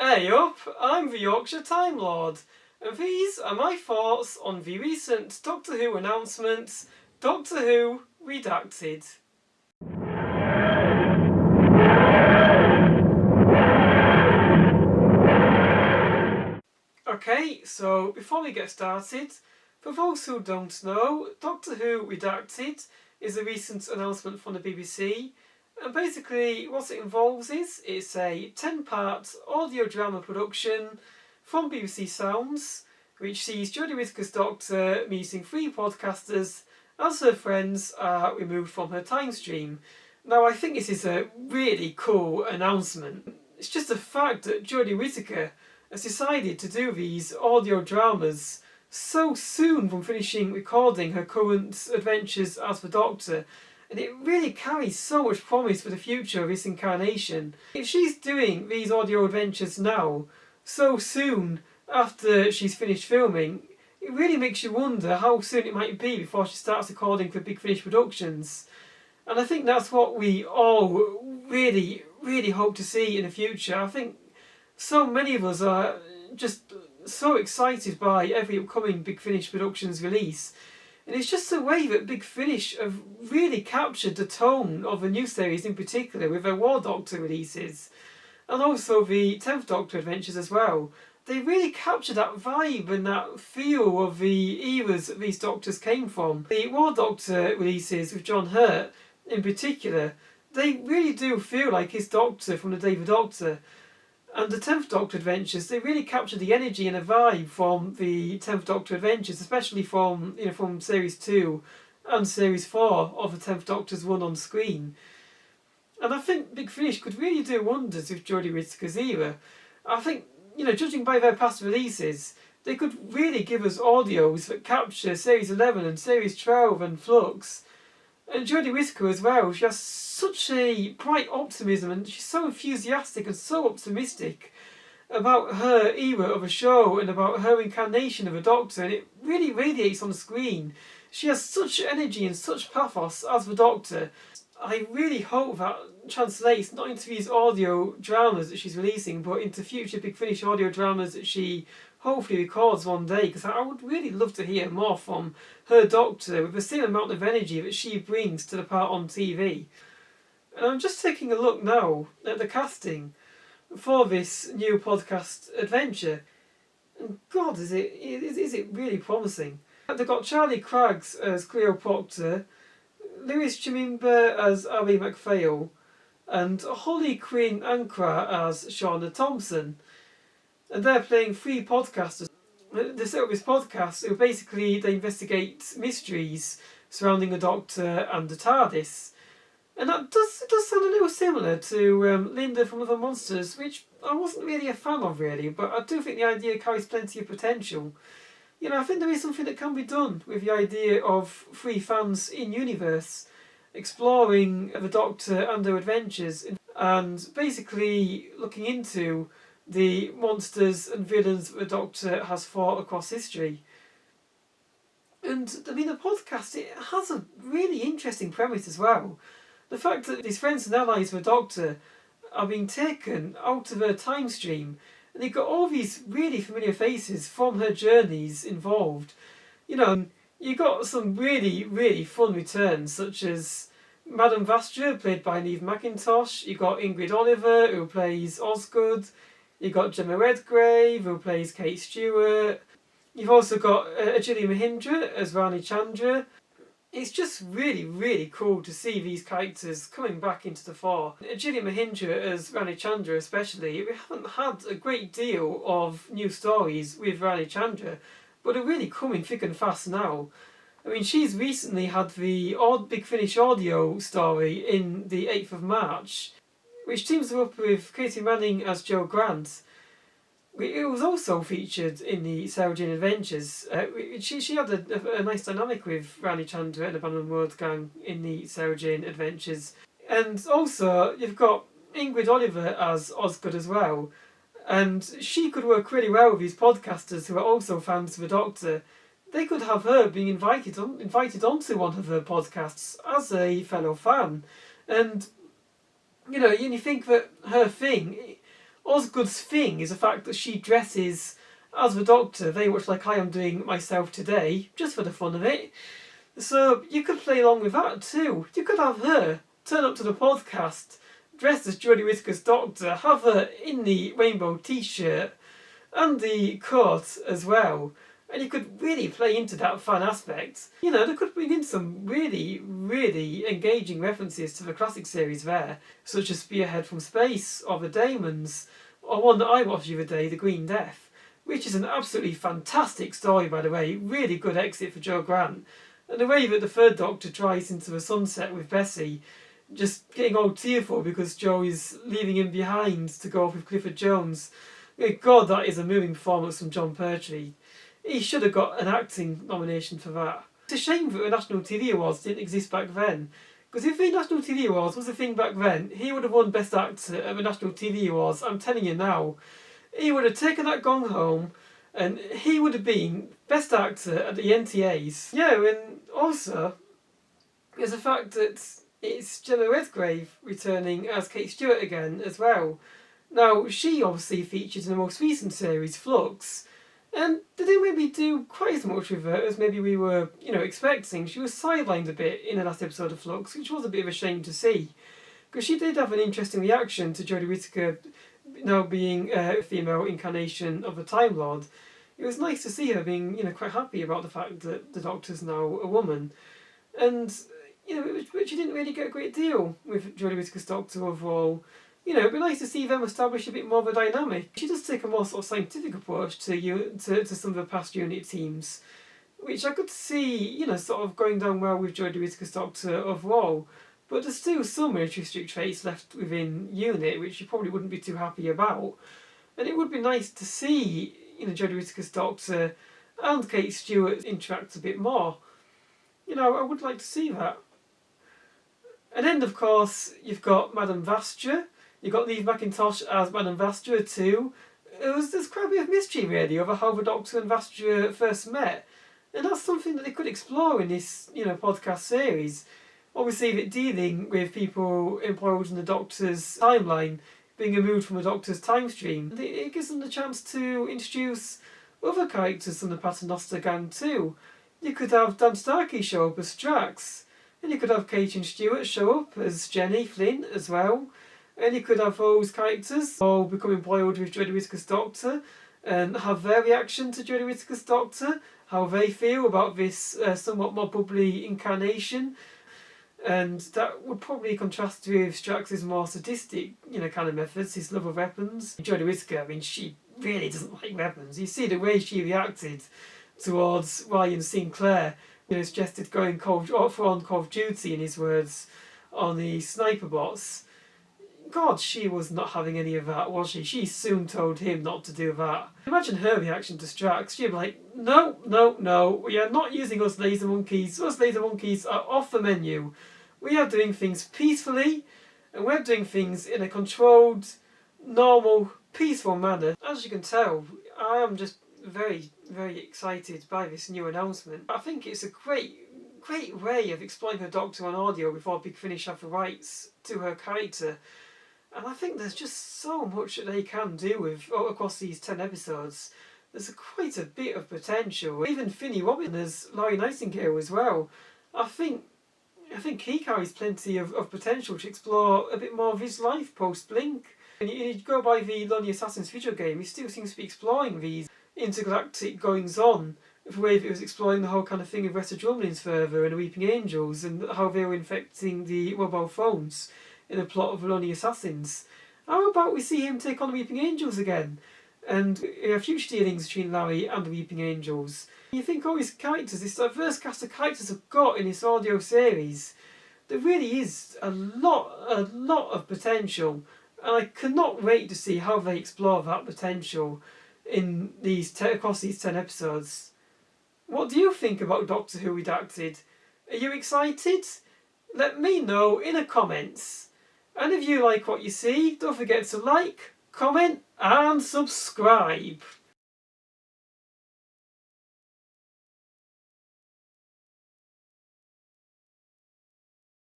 Hey up, I'm the Yorkshire Time Lord, and these are my thoughts on the recent Doctor Who announcements, Doctor Who Redacted. Okay, so before we get started, for those who don't know, Doctor Who Redacted is a recent announcement from the BBC. And basically what it involves is it's a 10-part audio drama production from BBC Sounds, which sees Jodie Whittaker's Doctor meeting 3 podcasters as her friends are removed from her time stream. Now I think this is a really cool announcement. It's just the fact that Jodie Whittaker has decided to do these audio dramas so soon from finishing recording her current adventures as the Doctor. And it really carries so much promise for the future of this incarnation. If she's doing these audio adventures now, so soon after she's finished filming, it really makes you wonder how soon it might be before she starts recording for Big Finish Productions. And I think that's what we all really, really hope to see in the future. I think so many of us are just so excited by every upcoming Big Finish Productions release. And it's just the way that Big Finish have really captured the tone of the new series in particular with their War Doctor releases. And also the 10th Doctor adventures as well. They really capture that vibe and that feel of the eras that these Doctors came from. The War Doctor releases with John Hurt in particular, they really do feel like his Doctor from the day of the Doctor. And the 10th Doctor adventures, they really capture the energy and the vibe from the 10th Doctor adventures, especially from series 2 and series 4 of the 10th Doctor's run on screen. And I think Big Finish could really do wonders with Jodie Whittaker's era. I think, judging by their past releases, they could really give us audios that capture series 11 and series 12 and Flux. And Jodie Whittaker as well, she has such a bright optimism and she's so enthusiastic and so optimistic about her era of a show and about her incarnation of a Doctor, and it really radiates on the screen. She has such energy and such pathos as the Doctor. I really hope that translates not into these audio dramas that she's releasing, but into future Big Finish audio dramas that she hopefully records one day, because I would really love to hear more from her Doctor with the same amount of energy that she brings to the part on TV. And I'm just taking a look now at the casting for this new podcast adventure, and God, is it really promising. They've got Charlie Craggs as Cleo Proctor, Lewis Chimimba as Ari MacPhail, and Holly Quinn Ankra as Shauna Thompson. And they're playing 3 podcasters. They set up this podcast who basically they investigate mysteries surrounding the Doctor and the TARDIS. And that does sound a little similar to Linda from Other Monsters, which I wasn't really a fan of really, but I do think the idea carries plenty of potential. I think there is something that can be done with the idea of 3 fans in universe exploring the Doctor and their adventures and basically looking into the monsters and villains that the Doctor has fought across history. And the podcast, it has a really interesting premise as well. The fact that these friends and allies of the Doctor are being taken out of her time stream, and they've got all these really familiar faces from her journeys involved. You got some really, really fun returns, such as Madame Vastra, played by Neve McIntosh. You got Ingrid Oliver, who plays Osgood. You've got Gemma Redgrave, who plays Kate Stewart. You've also got Ajali Mahindra as Rani Chandra. It's just really, really cool to see these characters coming back into the fore. Ajali Mahindra as Rani Chandra especially, we haven't had a great deal of new stories with Rani Chandra, but they're really coming thick and fast now. She's recently had the Big Finish audio story in the 8th of March, which teams her up with Katie Manning as Jo Grant. It was also featured in the Sarah Jane Adventures. She had a nice dynamic with Rani Chandra and the Bannerman Road gang in the Sarah Jane Adventures. And also, you've got Ingrid Oliver as Osgood as well. And she could work really well with these podcasters who are also fans of the Doctor. They could have her being invited onto one of her podcasts as a fellow fan. And you think that her thing, Osgood's thing is the fact that she dresses as the Doctor, very much like I am doing myself today, just for the fun of it. So you could play along with that too. You could have her turn up to the podcast dressed as Jodie Whittaker's Doctor, have her in the rainbow t-shirt and the coat as well. And you could really play into that fun aspect. You know, they could bring in some really, really engaging references to the classic series there, such as Spearhead from Space, or The Daemons, or one that I watched the other day, The Green Death, which is an absolutely fantastic story, by the way. Really good exit for Jo Grant. And the way that the third Doctor drives into the sunset with Bessie, just getting all tearful because Jo is leaving him behind to go off with Clifford Jones. God, that is a moving performance from John Pertwee. He should have got an acting nomination for that. It's a shame that the National TV Awards didn't exist back then. Because if the National TV Awards was a thing back then, he would have won Best Actor at the National TV Awards. I'm telling you now. He would have taken that gong home and he would have been Best Actor at the NTAs. Yeah, and also, there's the fact that it's Gemma Redgrave returning as Kate Stewart again as well. Now, she obviously featured in the most recent series, Flux, and they didn't maybe do quite as much with her as maybe we were, expecting. She was sidelined a bit in the last episode of Flux, which was a bit of a shame to see. Because she did have an interesting reaction to Jodie Whittaker now being a female incarnation of the Time Lord. It was nice to see her being, quite happy about the fact that the Doctor's now a woman. And, but she didn't really get a great deal with Jodie Whittaker's Doctor overall. It'd be nice to see them establish a bit more of a dynamic. She does take a more sort of scientific approach to some of the past unit teams, which I could see, sort of going down well with Jodie Whittaker's Doctor overall. But there's still some militaristic traits left within unit, which you probably wouldn't be too happy about. And it would be nice to see, Jodie Whittaker's Doctor and Kate Stewart interact a bit more. I would like to see that. And then, of course, you've got Madame Vastra. You've got Lieve McIntosh as Madame Vastra too. There's quite a bit of mystery really over how the Doctor and Vastra first met. And that's something that they could explore in this, podcast series. Obviously, it dealing with people employed in the Doctor's timeline being removed from the Doctor's time stream. It gives them the chance to introduce other characters from the Paternoster gang too. You could have Dan Starkey show up as Strax. And you could have Kate and Stewart show up as Jenny Flynn as well. And you could have those characters all become embroiled with Jodie Whittaker's Doctor and have their reaction to Jodie Whittaker's Doctor, how they feel about this somewhat more bubbly incarnation. And that would probably contrast with Strax's more sadistic, kind of methods, his love of weapons. Jodie Whittaker, she really doesn't like weapons. You see the way she reacted towards Ryan Sinclair, suggested going for on Call of Duty, in his words, on the sniper bots. God, she was not having any of that, was she? She soon told him not to do that. Imagine her reaction to Strax. She'd be like, no, we are not using us laser monkeys. Us laser monkeys are off the menu. We are doing things peacefully, and we're doing things in a controlled, normal, peaceful manner. As you can tell, I am just very, very excited by this new announcement. I think it's a great way of exploring her Doctor on audio before Big Finish have the rights to her character. And I think there's just so much that they can do with across these 10 episodes. There's quite a bit of potential. Even Finney Robin as Laurie Nightingale as well. I think he carries plenty of potential to explore a bit more of his life post-Blink. And you go by the Lonely Assassins video game, he still seems to be exploring these intergalactic goings-on. The way that it was exploring the whole kind of thing of Retta Drumlins further and the Weeping Angels and how they were infecting the mobile phones in the plot of Lonely Assassins. How about we see him take on the Weeping Angels again? And future dealings between Larry and the Weeping Angels. You think all his characters, this diverse cast of characters have got in this audio series, there really is a lot of potential. And I cannot wait to see how they explore that potential in across these 10 episodes. What do you think about Doctor Who Redacted? Are you excited? Let me know in the comments. And if you like what you see, don't forget to like, comment and subscribe.